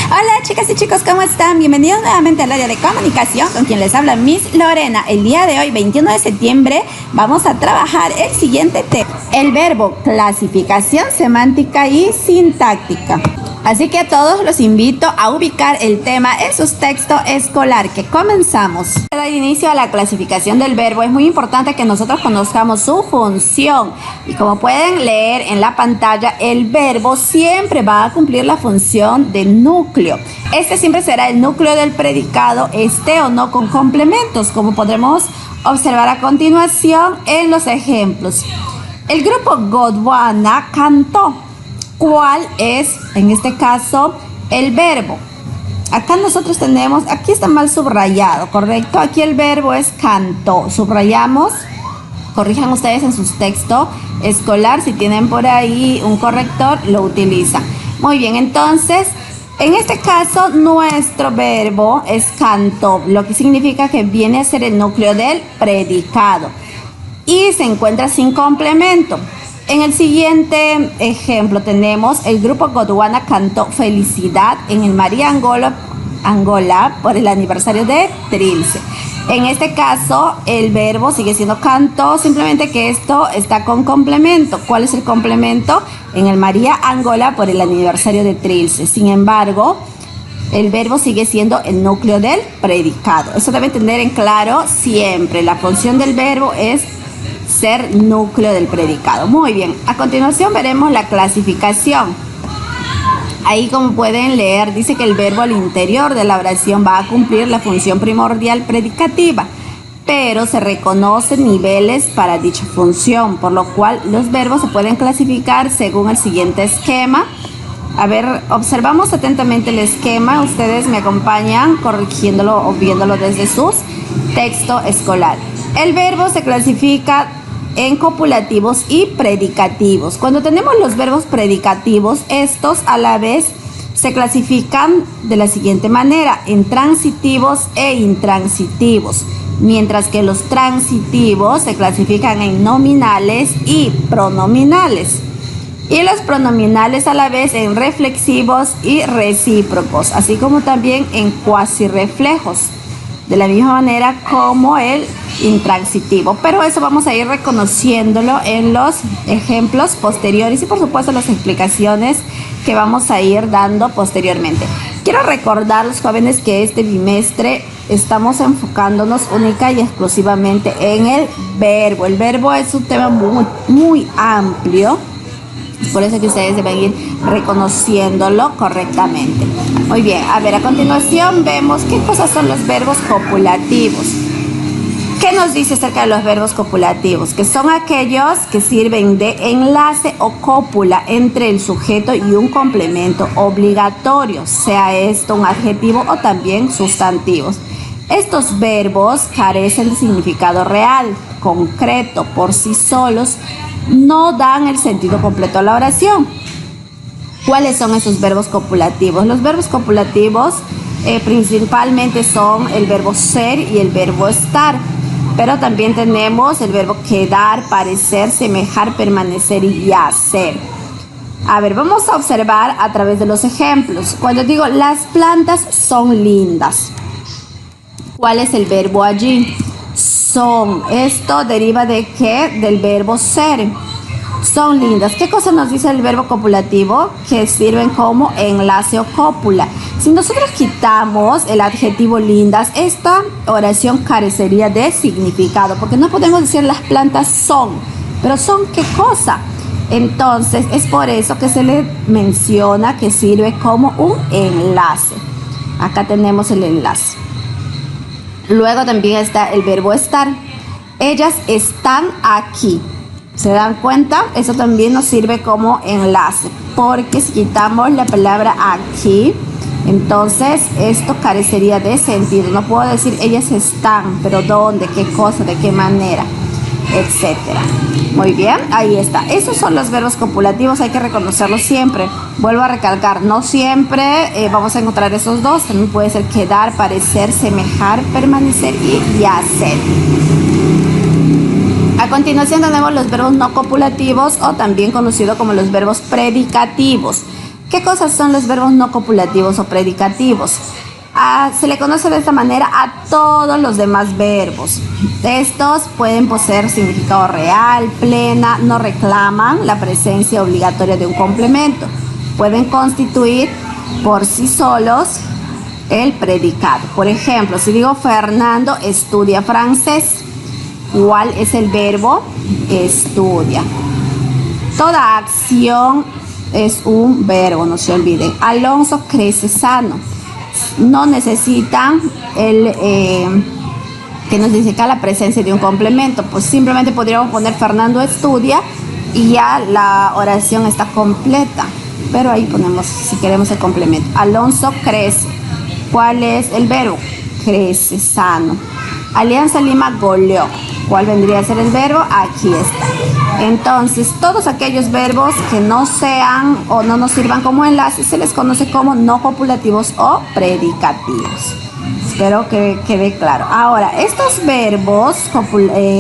Hola chicas y chicos, ¿cómo están? Bienvenidos nuevamente al área de comunicación, con quien les habla Miss Lorena. El día de hoy, 21 de septiembre, vamos a trabajar el siguiente tema: el verbo clasificación semántica y sintáctica. Así que a todos los invito a ubicar el tema en sus textos escolar, que comenzamos. Para dar inicio a la clasificación del verbo, es muy importante que nosotros conozcamos su función. Y como pueden leer en la pantalla, el verbo siempre va a cumplir la función de núcleo. Este siempre será el núcleo del predicado, esté o no con complementos, como podremos observar a continuación en los ejemplos. El grupo Gondwana cantó. ¿Cuál es, en este caso, el verbo? Acá nosotros tenemos, aquí está mal subrayado, ¿correcto? Aquí el verbo es cantó. Subrayamos, corrijan ustedes en sus textos escolar, si tienen por ahí un corrector, lo utilizan. Muy bien, entonces, en este caso, nuestro verbo es cantó, lo que significa que viene a ser el núcleo del predicado y se encuentra sin complemento. En el siguiente ejemplo tenemos: el grupo Gondwana cantó felicidad en el María Angola por el aniversario de Trilce. En este caso el verbo sigue siendo cantó, simplemente que esto está con complemento. ¿Cuál es el complemento? En el María Angola por el aniversario de Trilce. Sin embargo, el verbo sigue siendo el núcleo del predicado. Eso deben tener en claro siempre. La función del verbo es ser núcleo del predicado. Muy bien, a continuación veremos la clasificación. Ahí, como pueden leer, dice que el verbo al interior de la oración va a cumplir la función primordial predicativa, pero se reconocen niveles para dicha función, por lo cual los verbos se pueden clasificar según el siguiente esquema. A ver, observamos atentamente el esquema, ustedes me acompañan corrigiéndolo o viéndolo desde sus textos escolar. El verbo se clasifica en copulativos y predicativos. Cuando tenemos los verbos predicativos, estos a la vez se clasifican de la siguiente manera: en transitivos e intransitivos, mientras que los transitivos se clasifican en nominales y pronominales, y los pronominales a la vez en reflexivos y recíprocos, así como también en cuasirreflejos, de la misma manera como el intransitivo. Pero eso vamos a ir reconociéndolo en los ejemplos posteriores y por supuesto las explicaciones que vamos a ir dando posteriormente. Quiero recordar a los jóvenes que este bimestre estamos enfocándonos única y exclusivamente en el verbo. El verbo es un tema muy amplio, por eso que ustedes deben ir reconociéndolo correctamente. Muy bien, a ver, a continuación vemos qué cosas son los verbos copulativos. ¿Qué nos dice acerca de los verbos copulativos? Que son aquellos que sirven de enlace o cópula entre el sujeto y un complemento obligatorio, sea esto un adjetivo o también sustantivos. Estos verbos carecen de significado real, concreto, por sí solos, no dan el sentido completo a la oración. ¿Cuáles son esos verbos copulativos? Los verbos copulativos principalmente son el verbo ser y el verbo estar, pero también tenemos el verbo quedar, parecer, semejar, permanecer y hacer. A ver, vamos a observar a través de los ejemplos. Cuando digo las plantas son lindas, ¿cuál es el verbo allí? Son. Esto deriva de ¿qué? Del verbo ser. Son lindas. ¿Qué cosa nos dice el verbo copulativo? Que sirven como enlace o cópula. Si nosotros quitamos el adjetivo lindas, esta oración carecería de significado, porque no podemos decir las plantas son, pero ¿son qué cosa? Entonces es por eso que se le menciona que sirve como un enlace. Acá tenemos el enlace. Luego también está el verbo estar. Ellas están aquí. ¿Se dan cuenta? Eso también nos sirve como enlace, porque si quitamos la palabra aquí, entonces esto carecería de sentido. No puedo decir ellas están, pero ¿dónde? ¿Qué cosa? ¿De qué manera? Etcétera. Muy bien, ahí está. Esos son los verbos copulativos, hay que reconocerlos siempre. Vuelvo a recalcar, no siempre vamos a encontrar esos dos. También puede ser quedar, parecer, semejar, permanecer y hacer. A continuación tenemos los verbos no copulativos, o también conocidos como los verbos predicativos. ¿Qué cosas son los verbos no copulativos o predicativos? Se le conoce de esta manera a todos los demás verbos. Estos pueden poseer significado real, plena, no reclaman la presencia obligatoria de un complemento. Pueden constituir por sí solos el predicado. Por ejemplo, si digo Fernando estudia francés, ¿cuál es el verbo? Estudia. Toda acción es un verbo, no se olviden. Alonso crece sano. No necesitan que nos dice acá la presencia de un complemento, pues simplemente podríamos poner Fernando estudia y ya la oración está completa, pero ahí ponemos si queremos el complemento. Alonso crece. ¿Cuál es el verbo? Crece sano. Alianza Lima goleó. ¿Cuál vendría a ser el verbo? Aquí está. Entonces, todos aquellos verbos que no sean o no nos sirvan como enlace se les conoce como no copulativos o predicativos. Espero que quede claro. Ahora, estos verbos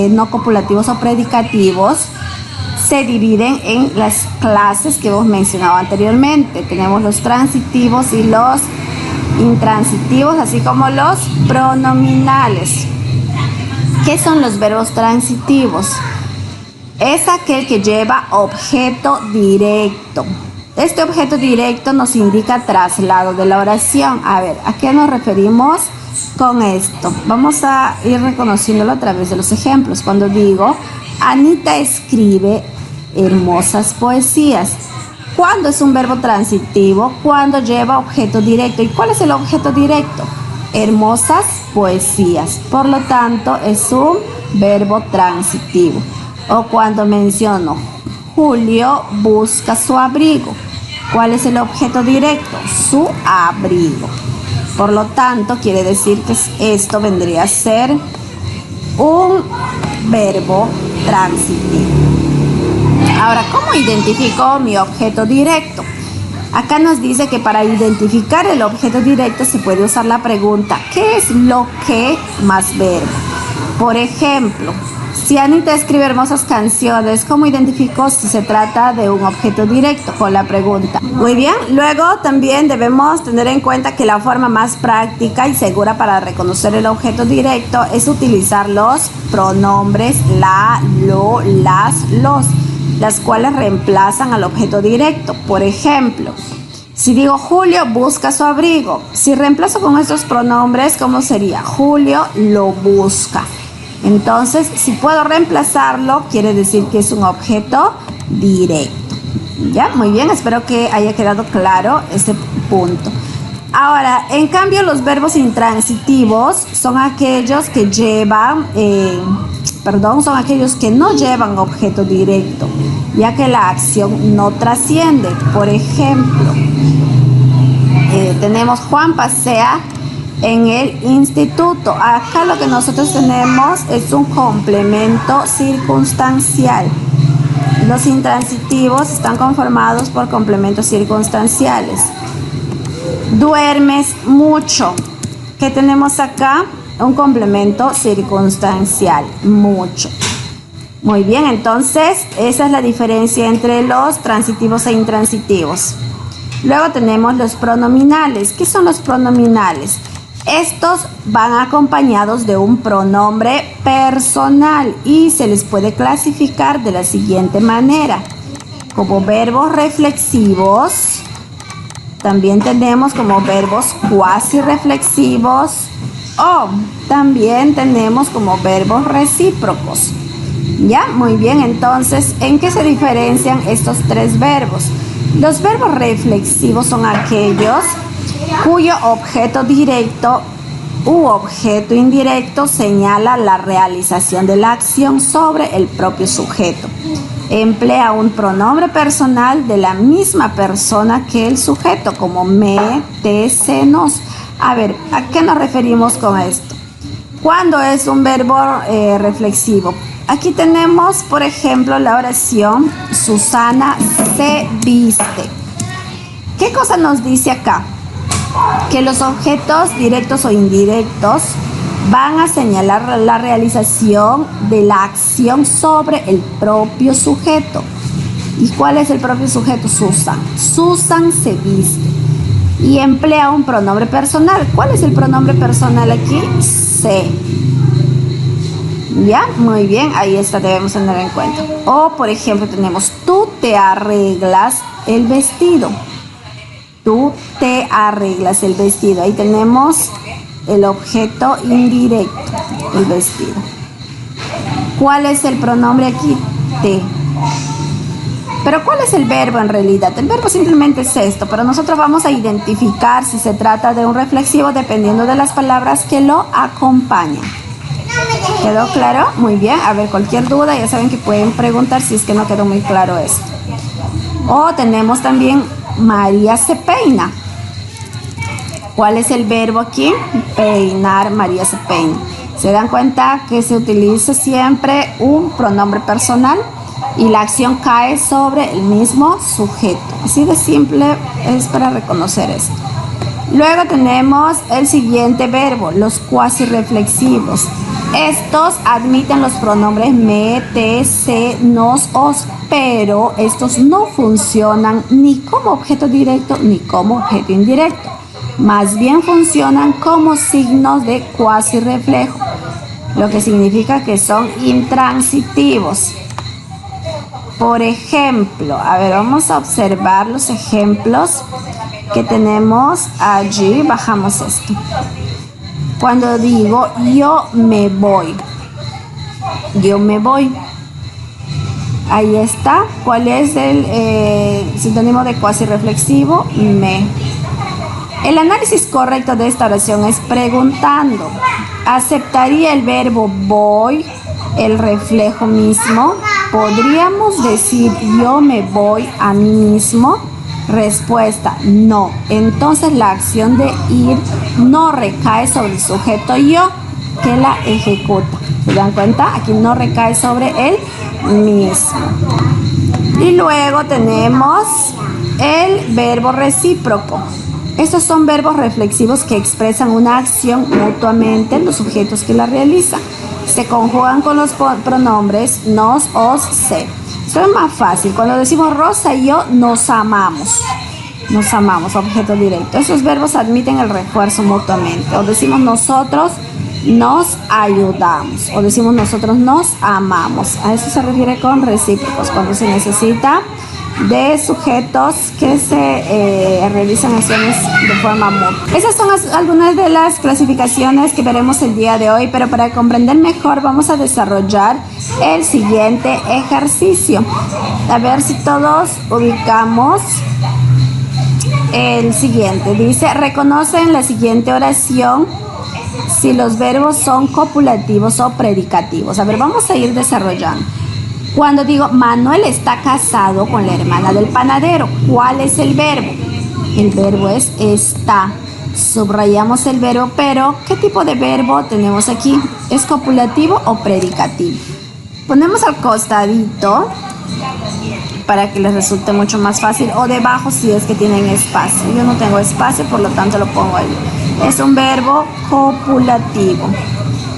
no copulativos o predicativos se dividen en las clases que hemos mencionado anteriormente. Tenemos los transitivos y los intransitivos, así como los pronominales. ¿Qué son los verbos transitivos? Es aquel que lleva objeto directo. Este objeto directo nos indica traslado de la oración. A ver, ¿a qué nos referimos con esto? Vamos a ir reconociéndolo a través de los ejemplos. Cuando digo, Anita escribe hermosas poesías. ¿Cuándo es un verbo transitivo? Cuando lleva objeto directo. ¿Y cuál es el objeto directo? Hermosas poesías. Por lo tanto, es un verbo transitivo. O cuando menciono, Julio busca su abrigo. ¿Cuál es el objeto directo? Su abrigo. Por lo tanto, quiere decir que esto vendría a ser un verbo transitivo. Ahora, ¿cómo identifico mi objeto directo? Acá nos dice que para identificar el objeto directo se puede usar la pregunta ¿qué es lo que más verbo? Por ejemplo, si Anita escribe hermosas canciones, ¿cómo identifico si se trata de un objeto directo? Con la pregunta. Muy bien, luego también debemos tener en cuenta que la forma más práctica y segura para reconocer el objeto directo es utilizar los pronombres la, lo, las cuales reemplazan al objeto directo. Por ejemplo, si digo Julio busca su abrigo, si reemplazo con estos pronombres, ¿cómo sería? Julio lo busca. Entonces, si puedo reemplazarlo, quiere decir que es un objeto directo. ¿Ya? Muy bien, espero que haya quedado claro este punto. Ahora, en cambio, los verbos intransitivos son aquellos que llevan, son aquellos que no llevan objeto directo, ya que la acción no trasciende. Por ejemplo, tenemos Juan pasea en el instituto. Acá lo que nosotros tenemos es un complemento circunstancial. Los intransitivos están conformados por complementos circunstanciales. Duermes mucho. ¿Qué tenemos acá? Un complemento circunstancial, mucho. Muy bien, entonces esa es la diferencia entre los transitivos e intransitivos. Luego tenemos los pronominales. ¿Qué son los pronominales? Estos van acompañados de un pronombre personal y se les puede clasificar de la siguiente manera. Como verbos reflexivos, también tenemos como verbos cuasi reflexivos o también tenemos como verbos recíprocos. ¿Ya? Muy bien, entonces, ¿en qué se diferencian estos tres verbos? Los verbos reflexivos son aquellos cuyo objeto directo u objeto indirecto señala la realización de la acción sobre el propio sujeto. Emplea un pronombre personal de la misma persona que el sujeto, como me, te, se, nos. A ver, ¿a qué nos referimos con esto? ¿Cuándo es un verbo reflexivo? Aquí tenemos, por ejemplo, la oración Susana se viste. ¿Qué cosa nos dice acá? Que los objetos directos o indirectos van a señalar la realización de la acción sobre el propio sujeto. ¿Y cuál es el propio sujeto? Susan. Susan se viste y emplea un pronombre personal. ¿Cuál es el pronombre personal aquí? Se. ¿Ya? Muy bien, ahí está, debemos tener en cuenta. O, por ejemplo, tenemos tú te arreglas el vestido. Tú te arreglas el vestido. Ahí tenemos el objeto indirecto, el vestido. ¿Cuál es el pronombre aquí? Te. Pero ¿cuál es el verbo en realidad? El verbo simplemente es esto, pero nosotros vamos a identificar si se trata de un reflexivo dependiendo de las palabras que lo acompañan. ¿Quedó claro? Muy bien. A ver, cualquier duda, ya saben que pueden preguntar si es que no quedó muy claro esto. O tenemos también María se peina. ¿Cuál es el verbo aquí? Peinar, María se peina. ¿Se dan cuenta que se utiliza siempre un pronombre personal y la acción cae sobre el mismo sujeto? Así de simple es para reconocer esto. Luego tenemos el siguiente verbo, los cuasirreflexivos. Estos admiten los pronombres me, te, se, nos, os, pero estos no funcionan ni como objeto directo ni como objeto indirecto. Más bien funcionan como signos de cuasirreflejo, lo que significa que son intransitivos. Por ejemplo, a ver, vamos a observar los ejemplos que tenemos allí. Bajamos esto. Cuando digo yo me voy, ahí está. ¿Cuál es el sinónimo de cuasirreflexivo? Me. El análisis correcto de esta oración es preguntando: ¿aceptaría el verbo voy el reflejo mismo? ¿Podríamos decir yo me voy a mí mismo? Respuesta: no. Entonces la acción de ir no recae sobre el sujeto yo que la ejecuta. ¿Se dan cuenta? Aquí no recae sobre él mismo. Y luego tenemos el verbo recíproco. Estos son verbos reflexivos que expresan una acción mutuamente en los sujetos que la realizan. Se conjugan con los pronombres nos, os, se. Esto es más fácil. Cuando decimos Rosa y yo nos amamos. Nos amamos, objeto directo. Esos verbos admiten el refuerzo mutuamente. O decimos nosotros nos ayudamos. O decimos nosotros nos amamos. A eso se refiere con recíprocos, cuando se necesita de sujetos que se realizan acciones de forma mutua. Esas son algunas de las clasificaciones que veremos el día de hoy, pero para comprender mejor vamos a desarrollar el siguiente ejercicio. A ver si todos ubicamos el siguiente. Dice: reconoce en la siguiente oración si los verbos son copulativos o predicativos. A ver, vamos a ir desarrollando. Cuando digo Manuel está casado con la hermana del panadero, ¿cuál es el verbo? El verbo es está. Subrayamos el verbo, pero ¿qué tipo de verbo tenemos aquí? ¿Es copulativo o predicativo? Ponemos al costadito para que les resulte mucho más fácil, o debajo si es que tienen espacio. Yo no tengo espacio, por lo tanto lo pongo ahí. Es un verbo copulativo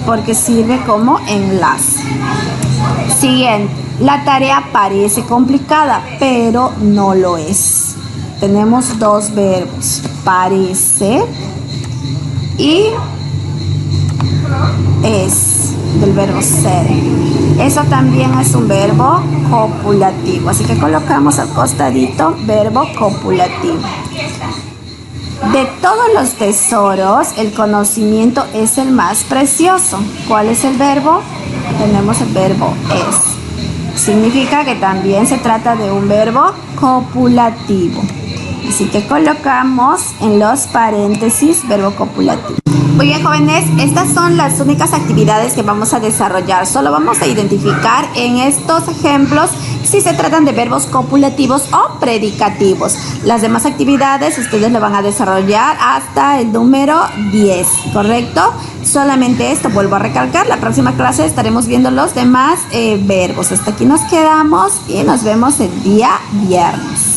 porque sirve como enlace. Siguiente. La tarea parece complicada, pero no lo es. Tenemos dos verbos, parece y es, del verbo ser. Eso también es un verbo copulativo, así que colocamos al costadito verbo copulativo. De todos los tesoros, el conocimiento es el más precioso. ¿Cuál es el verbo? Tenemos el verbo es. Significa que también se trata de un verbo copulativo. Así que colocamos en los paréntesis verbo copulativo. Muy bien, jóvenes, estas son las únicas actividades que vamos a desarrollar. Solo vamos a identificar en estos ejemplos si se tratan de verbos copulativos o predicativos. Las demás actividades ustedes lo van a desarrollar hasta el número 10, ¿correcto? Solamente esto, vuelvo a recalcar, la próxima clase estaremos viendo los demás verbos. Hasta aquí nos quedamos y nos vemos el día viernes.